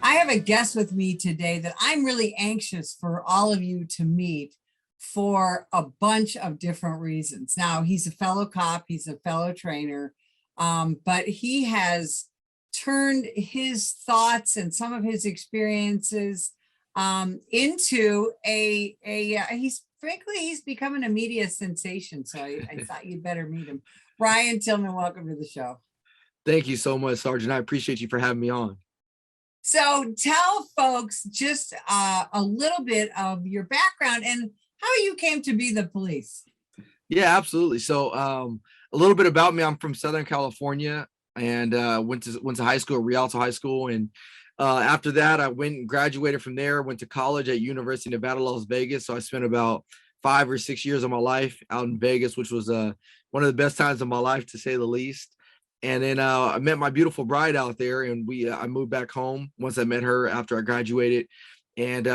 I have a guest with me today that I'm really anxious for all of you to meet for a bunch of different reasons. Now, he's a fellow cop, he's a fellow trainer, but he has turned his thoughts and some of his experiences into he's becoming a media sensation. So I thought you'd better meet him. Ryan Tillman, welcome to the show. Thank you so much, Sergeant. I appreciate you for having me on. So tell folks just a little bit of your background and how you came to be the police. Yeah, absolutely. So a little bit about me. I'm from Southern California and went to high school at Rialto High School. And after that, I went and graduated from there, went to college at University of Nevada, Las Vegas. So I spent about 5 or 6 years of my life out in Vegas, which was one of the best times of my life, to say the least. And then I met my beautiful bride out there, and I moved back home once I met her after I graduated. And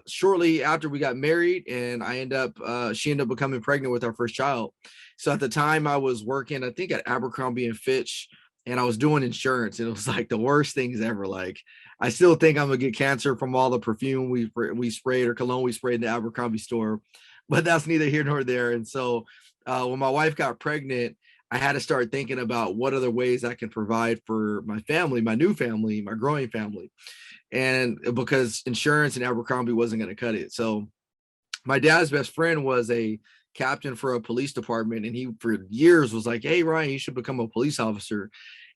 shortly after we got married, and she ended up becoming pregnant with our first child. So at the time I was working, I think at Abercrombie and Fitch, and I was doing insurance. And it was like the worst things ever. Like, I still think I'm gonna get cancer from all the perfume we sprayed or cologne we sprayed in the Abercrombie store, but that's neither here nor there. And so when my wife got pregnant, I had to start thinking about what other ways I can provide for my family, my new family, my growing family. And because insurance and Abercrombie wasn't going to cut it. So my dad's best friend was a captain for a police department. And he, for years, was like, "Hey, Ryan, you should become a police officer."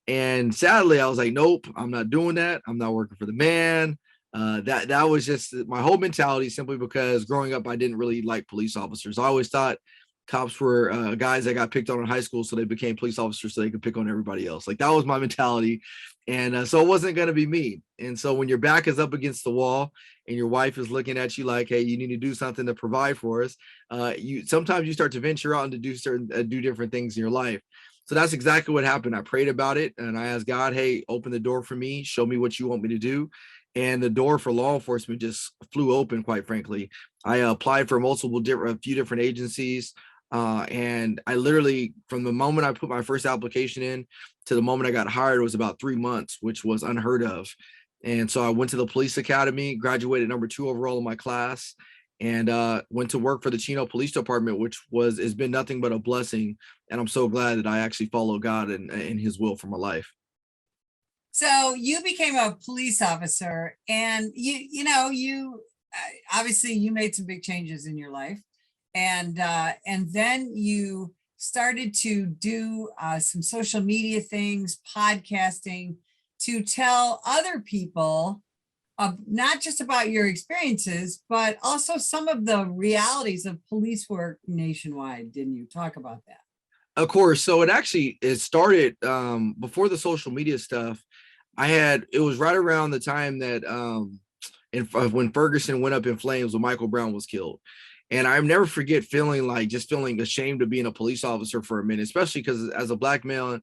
And sadly, I was like, "Nope, I'm not doing that. I'm not working for the man." That was just my whole mentality, simply because growing up, I didn't really like police officers. I always thought cops were guys that got picked on in high school, so they became police officers so they could pick on everybody else. Like, that was my mentality. And so it wasn't going to be me. And so when your back is up against the wall and your wife is looking at you like, "Hey, you need to do something to provide for us," sometimes you start to venture out and to do different things in your life. So that's exactly what happened. I prayed about it and I asked God, "Hey, open the door for me. Show me what you want me to do." And the door for law enforcement just flew open, quite frankly. I applied for a few different agencies. And I literally, from the moment I put my first application in to the moment I got hired, was about 3 months, which was unheard of. And so I went to the police academy, graduated number 2 overall in my class, and went to work for the Chino Police Department, which has been nothing but a blessing. And I'm so glad that I actually followed God and his will for my life. So you became a police officer, and you obviously you made some big changes in your life. And then you started to do some social media things, podcasting, to tell other people not just about your experiences, but also some of the realities of police work nationwide. Didn't you talk about that? Of course. So it started before the social media stuff. It was right around the time that when Ferguson went up in flames when Michael Brown was killed. And I never forget feeling ashamed of being a police officer for a minute, especially because as a black man,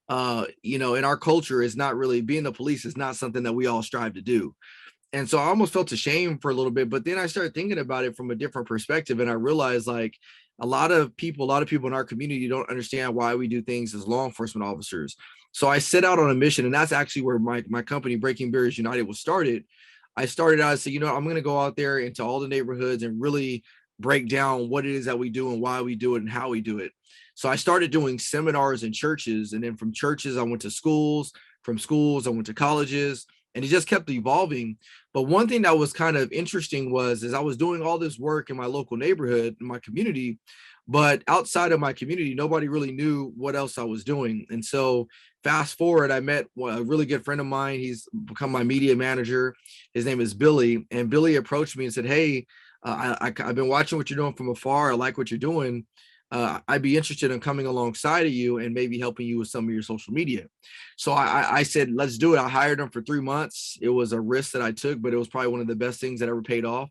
in our culture, is not really, being the police is not something that we all strive to do. And so I almost felt ashamed for a little bit, but then I started thinking about it from a different perspective. And I realized, like, a lot of people in our community don't understand why we do things as law enforcement officers. So I set out on a mission, and that's actually where my company, Breaking Barriers United, was started. I started out and said, I'm going to go out there into all the neighborhoods and really break down what it is that we do and why we do it and how we do it. So I started doing seminars in churches, and then from churches, I went to schools. From schools, I went to colleges, and it just kept evolving. But one thing that was kind of interesting was I was doing all this work in my local neighborhood, in my community, but outside of my community, nobody really knew what else I was doing. And so fast forward, I met a really good friend of mine. He's become my media manager. His name is Billy. And Billy approached me and said, "Hey, I've been watching what you're doing from afar. I like what you're doing. I'd be interested in coming alongside of you and maybe helping you with some of your social media." So I said, "Let's do it." I hired him for 3 months. It was a risk that I took, but it was probably one of the best things that ever paid off.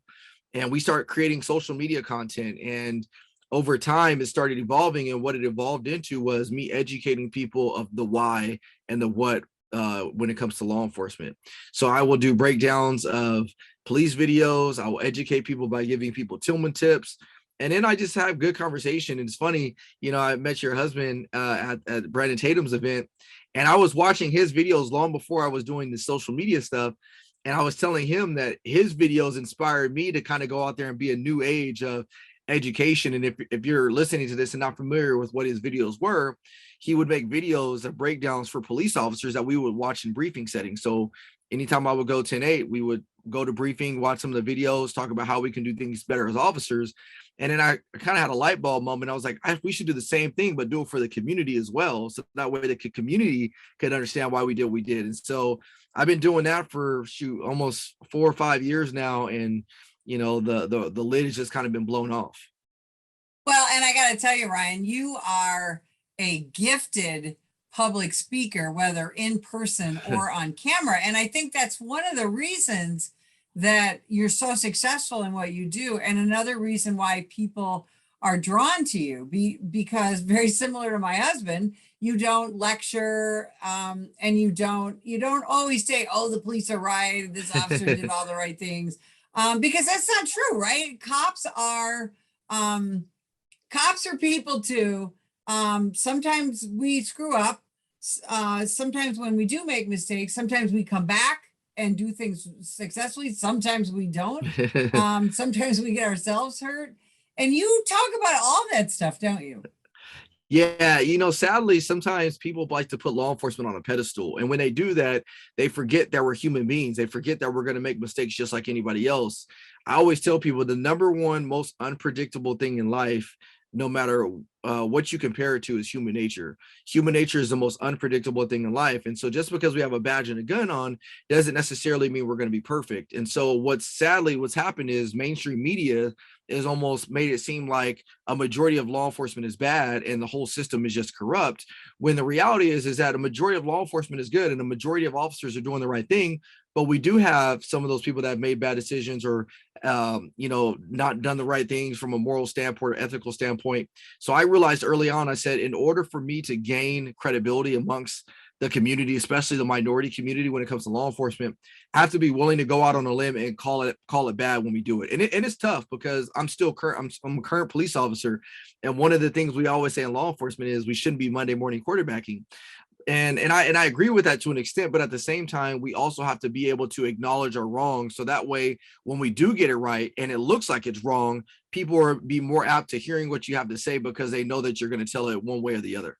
And we started creating social media content. And over time, it started evolving. And what it evolved into was me educating people of the why and the what when it comes to law enforcement. So I will do breakdowns of police videos. I will educate people by giving people Tillman tips. And then I just have good conversation. And it's funny, I met your husband at Brandon Tatum's event, and I was watching his videos long before I was doing the social media stuff. And I was telling him that his videos inspired me to kind of go out there and be a new age of education. And if you're listening to this and not familiar with what his videos were, he would make videos of breakdowns for police officers that we would watch in briefing settings. So anytime I would go 10-8, we would go to briefing, watch some of the videos, talk about how we can do things better as officers. And then I kind of had a light bulb moment. I was like, we should do the same thing, but do it for the community as well. So that way the community could understand why we did what we did. And so I've been doing that for almost 4 or 5 years now. And, the lid has just kind of been blown off. Well, and I got to tell you, Ryan, you are a gifted public speaker, whether in person or on camera. And I think that's one of the reasons that you're so successful in what you do. And another reason why people are drawn to you, because very similar to my husband, you don't lecture, and you don't always say, oh, the police are right, this officer did all the right things, because that's not true, right? Cops are people too. Sometimes we screw up. Sometimes when we do make mistakes, sometimes we come back and do things successfully. Sometimes we don't. Sometimes we get ourselves hurt. And you talk about all that stuff, don't you? Yeah, sadly, sometimes people like to put law enforcement on a pedestal. And when they do that, they forget that we're human beings. They forget that we're going to make mistakes just like anybody else. I always tell people the number one most unpredictable thing in life, no matter what you compare it to, is human nature. Human nature is the most unpredictable thing in life. And so just because we have a badge and a gun on doesn't necessarily mean we're going to be perfect. And so what's happened is mainstream media is almost made it seem like a majority of law enforcement is bad and the whole system is just corrupt, when the reality is that a majority of law enforcement is good and a majority of officers are doing the right thing. But we do have some of those people that have made bad decisions or, not done the right things from a moral standpoint or ethical standpoint. So I realized early on, I said, in order for me to gain credibility amongst the community, especially the minority community, when it comes to law enforcement, I have to be willing to go out on a limb and call it bad when we do it. And it's tough because I'm a current police officer. And one of the things we always say in law enforcement is we shouldn't be Monday morning quarterbacking. And I agree with that to an extent, but at the same time, we also have to be able to acknowledge our wrongs. So that way, when we do get it right and it looks like it's wrong, people are be more apt to hearing what you have to say because they know that you're going to tell it one way or the other.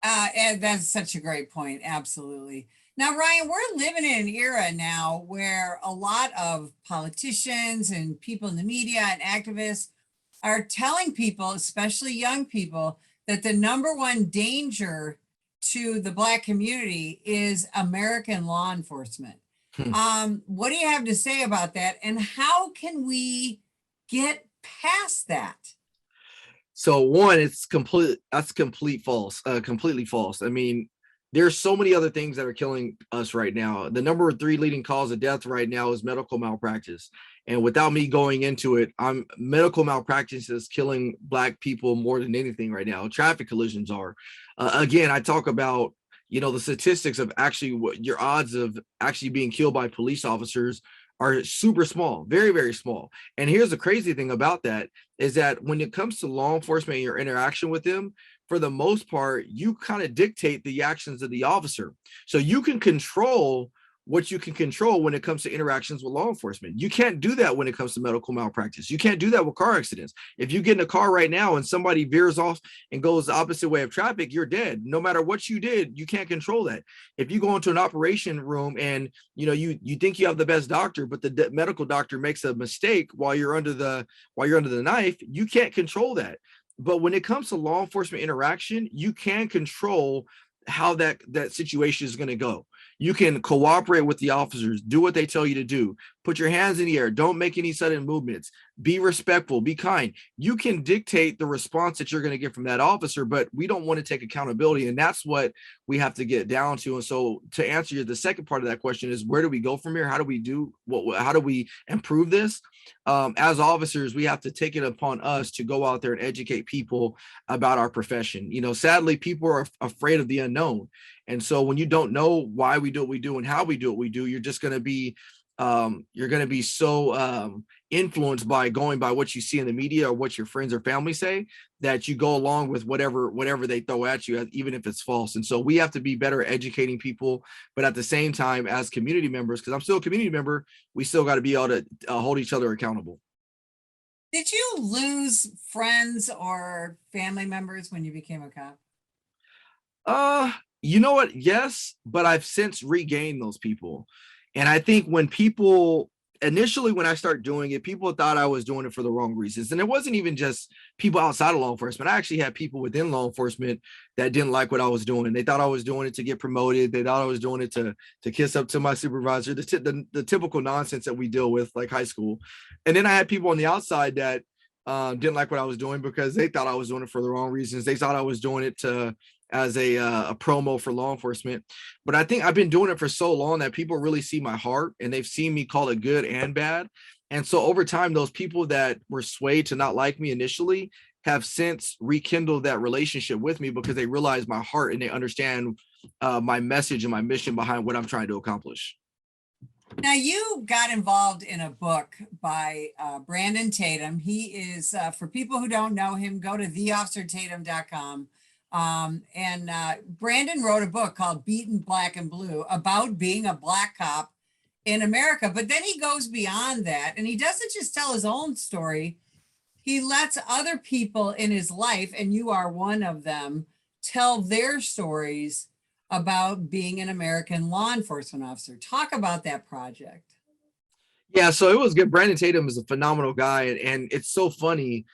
And that's such a great point. Absolutely. Now, Ryan, we're living in an era now where a lot of politicians and people in the media and activists are telling people, especially young people, that the number one danger to the Black community is American law enforcement. What do you have to say about that? And how can we get past that? So one, that's completely false. I mean, there's so many other things that are killing us right now. The number 3 leading cause of death right now is medical malpractice. And without me going into it, medical malpractice is killing Black people more than anything right now. Traffic collisions are. Again, I talk about, the statistics of actually what your odds of actually being killed by police officers are super small, very, very small. And here's the crazy thing about that is that when it comes to law enforcement and your interaction with them, for the most part, you kind of dictate the actions of the officer. So you can control what you can control when it comes to interactions with law enforcement. You can't do that when it comes to medical malpractice. You can't do that with car accidents. If you get in a car right now and somebody veers off and goes the opposite way of traffic, you're dead. No matter what you did, you can't control that. If you go into an operation room and you think you have the best doctor, but the medical doctor makes a mistake while you're under the knife, you can't control that. But when it comes to law enforcement interaction, you can control how that situation is going to go. You can cooperate with the officers, do what they tell you to do, put your hands in the air, don't make any sudden movements, be respectful, be kind. You can dictate the response that you're going to get from that officer, but we don't want to take accountability. And that's what we have to get down to. And so to answer the second part of that question is, where do we go from here? How do we improve this? As officers, we have to take it upon us to go out there and educate people about our profession. Sadly, people are afraid of the unknown. And so when you don't know why we do what we do and how we do what we do, you're just going to be you're going to be so influenced by going by what you see in the media or what your friends or family say, that you go along with whatever they throw at you, even if it's false. And so we have to be better educating people, but at the same time, as community members, because I'm still a community member, we still got to be able to hold each other accountable. Did you lose friends or family members when you became a cop? You know what? Yes, but I've since regained those people. And I think when people initially, when I started doing it, people thought I was doing it for the wrong reasons. And it wasn't even just people outside of law enforcement. I actually had people within law enforcement that didn't like what I was doing. They thought I was doing it to get promoted. They thought I was doing it to kiss up to my supervisor, the typical nonsense that we deal with, like high school. And then I had people on the outside that didn't like what I was doing because they thought I was doing it for the wrong reasons. They thought I was doing it as a promo for law enforcement. But I think I've been doing it for so long that people really see my heart, and they've seen me call it good and bad. And so over time, those people that were swayed to not like me initially have since rekindled that relationship with me because they realize my heart and they understand my message and my mission behind what I'm trying to accomplish. Now, you got involved in a book by Brandon Tatum. He is, for people who don't know him, go to theofficertatum.com. Brandon wrote a book called Beaten Black and Blue about being a black cop in America. But then he goes beyond that, and he doesn't just tell his own story. He lets other people in his life, and you are one of them, tell their stories about being an American law enforcement officer. Talk about that project. Yeah, so it was good. Brandon Tatum is a phenomenal guy, and it's so funny.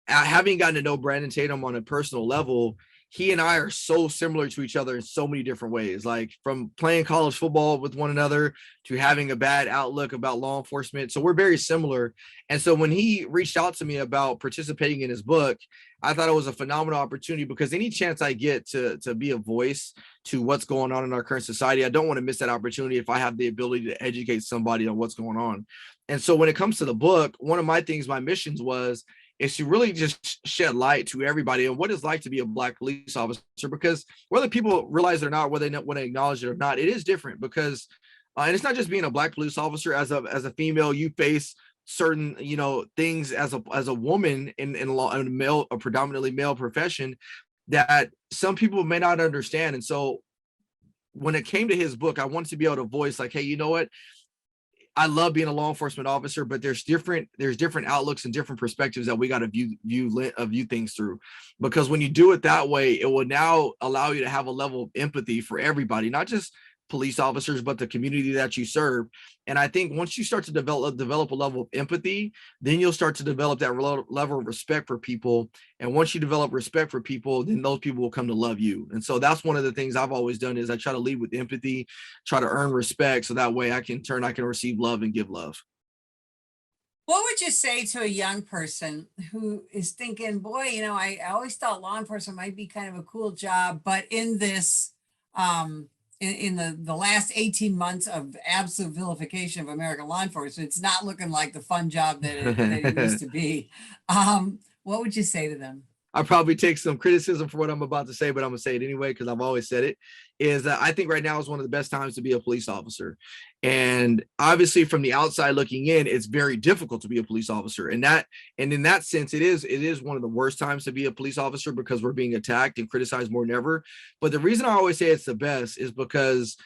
Having gotten to know Brandon Tatum on a personal level, he and I are so similar to each other in so many different ways, like from playing college football with one another to having a bad outlook about law enforcement. So we're very similar. And so when he reached out to me about participating in his book, I thought it was a phenomenal opportunity because any chance I get to be a voice to what's going on in our current society, I don't want to miss that opportunity if I have the ability to educate somebody on what's going on. And so when it comes to the book, one of my things, my missions is to really just shed light to everybody on what it's like to be a black police officer, because whether people realize it or not, whether they want to acknowledge it or not, it is different because, and it's not just being a black police officer. As a female, you face certain, things as a woman in law, in a predominantly male profession that some people may not understand. And so when it came to his book, I wanted to be able to voice like, hey, you know what? I love being a law enforcement officer, but there's different outlooks and different perspectives that we got to view things through, because when you do it that way, it will now allow you to have a level of empathy for everybody, not just police officers, but the community that you serve. And I think once you start to develop a level of empathy, then you'll start to develop that level of respect for people. And once you develop respect for people, then those people will come to love you. And so that's one of the things I've always done is I try to lead with empathy, try to earn respect. So that way I can receive love and give love. What would you say to a young person who is thinking, boy, I always thought law enforcement might be kind of a cool job, but in this, in the last 18 months of absolute vilification of American law enforcement, it's not looking like the fun job that it used to be. What would you say to them? I probably take some criticism for what I'm about to say, but I'm gonna say it anyway because I've always said it. Is that I think right now is one of the best times to be a police officer, and obviously from the outside looking in, it's very difficult to be a police officer, and in that sense, it is one of the worst times to be a police officer because we're being attacked and criticized more than ever. But the reason I always say it's the best is because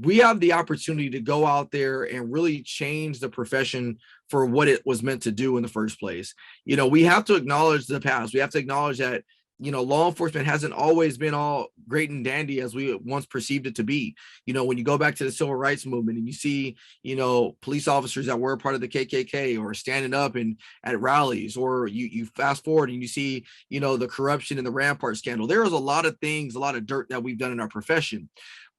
we have the opportunity to go out there and really change the profession for what it was meant to do in the first place. We have to acknowledge the past. We have to acknowledge that, law enforcement hasn't always been all great and dandy as we once perceived it to be. When you go back to the civil rights movement and you see, police officers that were a part of the KKK or standing up at rallies, or you fast forward and you see, the corruption in the Rampart scandal. There is a lot of things, a lot of dirt that we've done in our profession.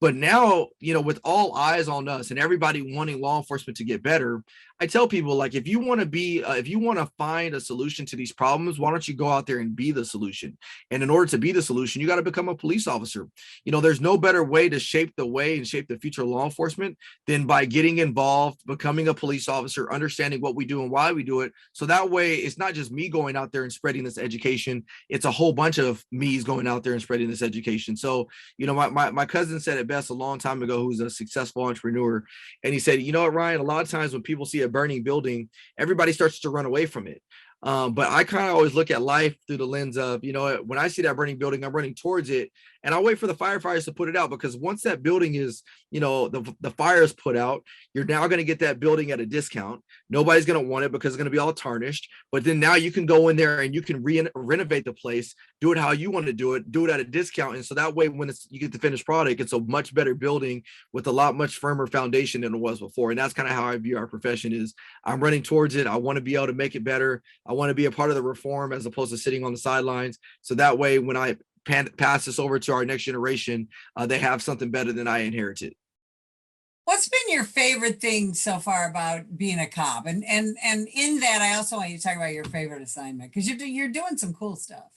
But now, with all eyes on us and everybody wanting law enforcement to get better, I tell people, like, if you want to find a solution to these problems, why don't you go out there and be the solution? And in order to be the solution, you got to become a police officer. There's no better way to shape the way and shape the future of law enforcement than by getting involved, becoming a police officer, understanding what we do and why we do it. So that way, it's not just me going out there and spreading this education. It's a whole bunch of me's going out there and spreading this education. So, my cousin said it it best a long time ago, who's a successful entrepreneur. And he said, you know what, Ryan, a lot of times when people see a burning building, everybody starts to run away from it. But I kind of always look at life through the lens of, you know, when I see that burning building, I'm running towards it, and I'll wait for the firefighters to put it out, because once that building is, you know, the fire is put out, you're now going to get that building at a discount. Nobody's going to want it because it's going to be all tarnished. But then now you can go in there and you can renovate the place, do it how you want to do it at a discount. And so that way, when you get the finished product, it's a much better building with a lot much firmer foundation than it was before. And that's kind of how I view our profession is. I'm running towards it. I want to be able to make it better. I want to be a part of the reform as opposed to sitting on the sidelines. So that way, when I pass this over to our next generation, they have something better than I inherited. What's been your favorite thing so far about being a cop? And in that, I also want you to talk about your favorite assignment, because you're doing some cool stuff.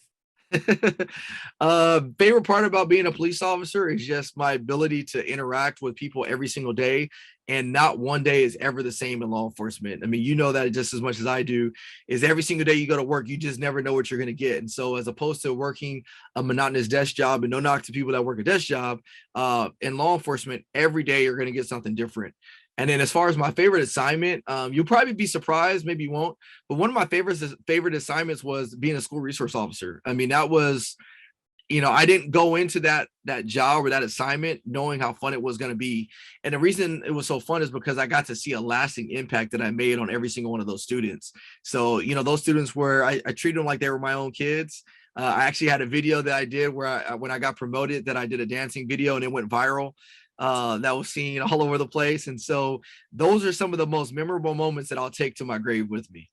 Favorite part about being a police officer is just my ability to interact with people every single day, and not one day is ever the same in law enforcement. I mean, you know that just as much as I do. Is every single day you go to work, you just never know what you're going to get. And so, as opposed to working a monotonous desk job, and no knock to people that work a desk job, in law enforcement, every day you're going to get something different. And then, as far as my favorite assignment, you'll probably be surprised, maybe you won't, but one of my favorite assignments was being a school resource officer. I mean, that was, you know, I didn't go into that job or that assignment knowing how fun it was going to be. And the reason it was so fun is because I got to see a lasting impact that I made on every single one of those students. So, you know, those students were, I treated them like they were my own kids. I actually had a video that I did where when I got promoted, that I did a dancing video and it went viral. That was seen all over the place. And so those are some of the most memorable moments that I'll take to my grave with me.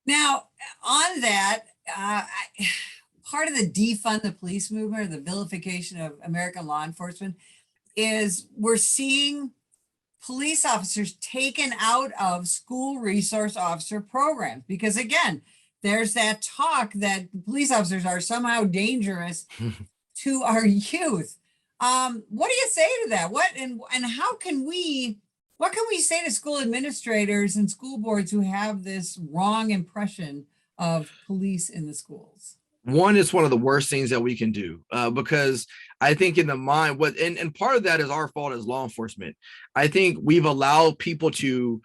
Now, on that, part of the defund the police movement, or the vilification of American law enforcement, is we're seeing police officers taken out of school resource officer programs, because again, there's that talk that police officers are somehow dangerous to our youth. What do you say to that? And how can what can we say to school administrators and school boards who have this wrong impression of police in the schools? One is one of the worst things that we can do, because I think in the mind, and part of that is our fault as law enforcement. I think we've allowed people to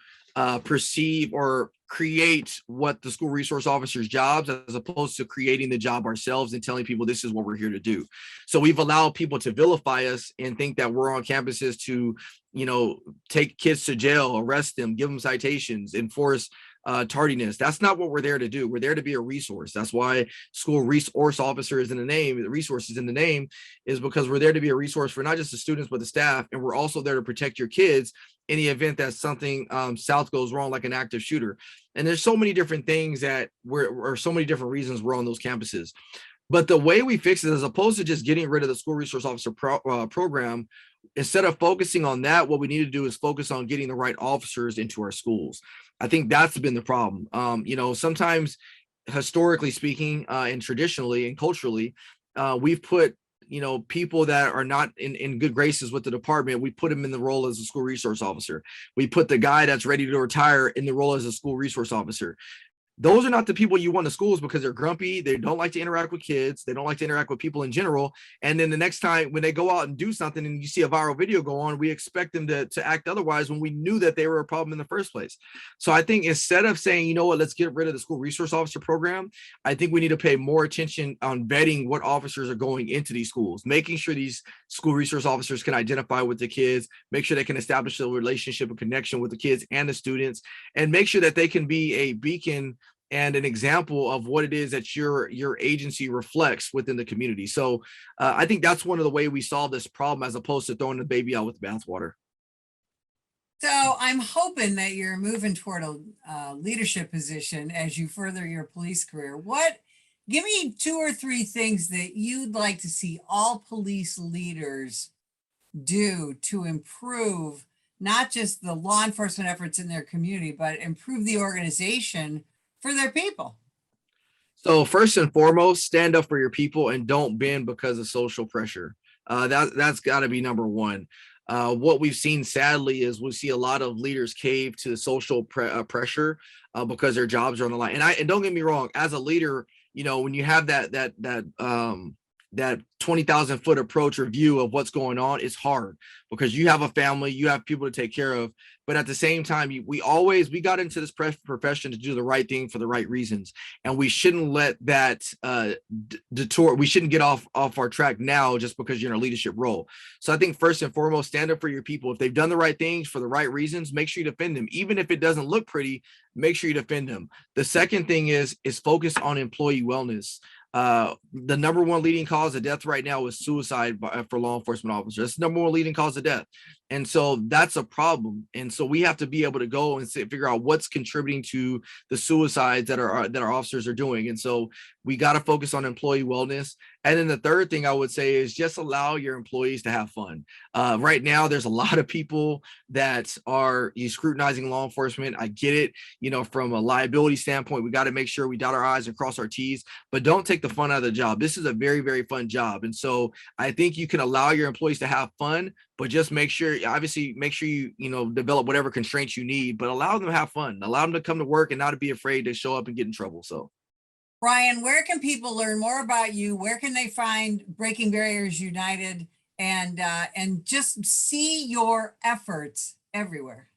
perceive or create what the school resource officer's jobs, as opposed to creating the job ourselves and telling people this is what we're here to do. So we've allowed people to vilify us and think that we're on campuses to, you know, take kids to jail, arrest them, give them citations, enforce tardiness. That's not what we're there to do. We're there to be a resource. That's why school resource officer is in the name. The resources in the name is because we're there to be a resource for not just the students, but the staff. And we're also there to protect your kids in the event that something south goes wrong, like an active shooter. And there's so many different things or so many different reasons we're on those campuses. But the way we fix it, as opposed to just getting rid of the school resource officer program, instead of focusing on that, what we need to do is focus on getting the right officers into our schools. I think that's been the problem. You know, sometimes, historically speaking, and traditionally and culturally, we've put, you know, people that are not in good graces with the department, we put them in the role as a school resource officer. We put the guy that's ready to retire in the role as a school resource officer. Those are not the people you want in schools, because they're grumpy. They don't like to interact with kids. They don't like to interact with people in general. And then the next time when they go out and do something and you see a viral video go on, we expect them to act otherwise when we knew that they were a problem in the first place. So I think instead of saying, you know what, let's get rid of the school resource officer program, I think we need to pay more attention on vetting what officers are going into these schools, making sure these school resource officers can identify with the kids, make sure they can establish a relationship and connection with the kids and the students, and make sure that they can be a beacon and an example of what it is that your agency reflects within the community. So I think that's one of the ways we solve this problem, as opposed to throwing the baby out with the bathwater. So I'm hoping that you're moving toward a leadership position as you further your police career. Give me 2 or 3 things that you'd like to see all police leaders do to improve not just the law enforcement efforts in their community, but improve the organization for their people. So first and foremost, stand up for your people and don't bend because of social pressure. That's got to be number one. What we've seen, sadly, is we see a lot of leaders cave to social pressure because their jobs are on the line. And don't get me wrong, as a leader, you know, when you have that that 20,000 foot approach or view of what's going on is hard because you have a family, you have people to take care of. But at the same time, we got into this profession to do the right thing for the right reasons. And we shouldn't let that detour. We shouldn't get off our track now just because you're in a leadership role. So I think first and foremost, stand up for your people. If they've done the right things for the right reasons, make sure you defend them. Even if it doesn't look pretty, make sure you defend them. The second thing is focus on employee wellness. The number one leading cause of death right now is suicide for law enforcement officers. That's the number one leading cause of death. And so that's a problem. And so we have to be able to go and figure out what's contributing to the suicides that our officers are doing. And so we got to focus on employee wellness. And then the third thing I would say is just allow your employees to have fun. Right now, there's a lot of people that are scrutinizing law enforcement. I get it. From a liability standpoint, we got to make sure we dot our I's and cross our T's, but don't take the fun out of the job. This is a very, very fun job. And so I think you can allow your employees to have fun, but just make sure you develop whatever constraints you need, but allow them to have fun, allow them to come to work and not to be afraid to show up and get in trouble. So Ryan, where can people learn more about you? Where can they find Breaking Barriers United and just see your efforts everywhere?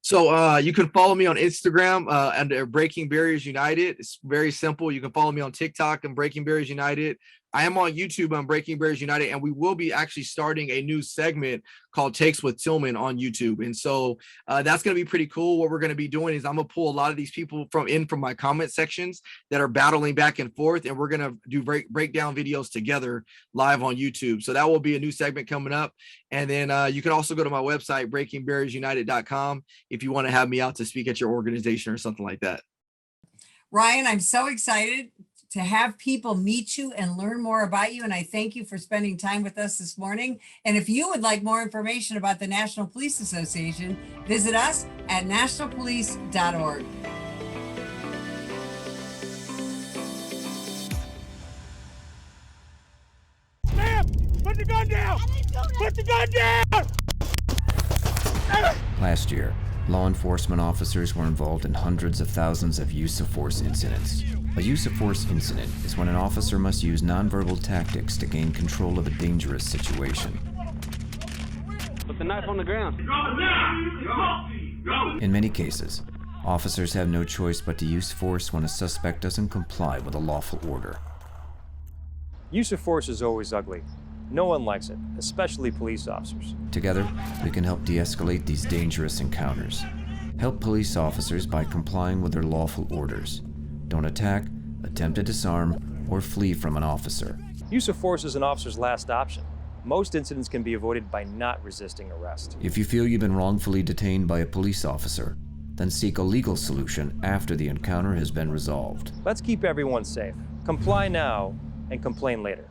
So you can follow me on Instagram under Breaking Barriers United. It's very simple. You can follow me on TikTok and Breaking Barriers United. I am on YouTube on Breaking Barriers United, and we will be actually starting a new segment called Takes with Tillman on YouTube. And so that's going to be pretty cool. What we're going to be doing is I'm going to pull a lot of these people from my comment sections that are battling back and forth, and we're going to do breakdown videos together live on YouTube. So that will be a new segment coming up. And then you can also go to my website, breakingbarriersunited.com, if you want to have me out to speak at your organization or something like that. Ryan, I'm so excited to have people meet you and learn more about you. And I thank you for spending time with us this morning. And if you would like more information about the National Police Association, visit us at nationalpolice.org. Ma'am, put the gun down! Put the gun down! Last year, law enforcement officers were involved in hundreds of thousands of use of force incidents. A use of force incident is when an officer must use nonverbal tactics to gain control of a dangerous situation. Put the knife on the ground. In many cases, officers have no choice but to use force when a suspect doesn't comply with a lawful order. Use of force is always ugly. No one likes it, especially police officers. Together, we can help de-escalate these dangerous encounters. Help police officers by complying with their lawful orders. Don't attack, attempt to disarm, or flee from an officer. Use of force is an officer's last option. Most incidents can be avoided by not resisting arrest. If you feel you've been wrongfully detained by a police officer, then seek a legal solution after the encounter has been resolved. Let's keep everyone safe. Comply now and complain later.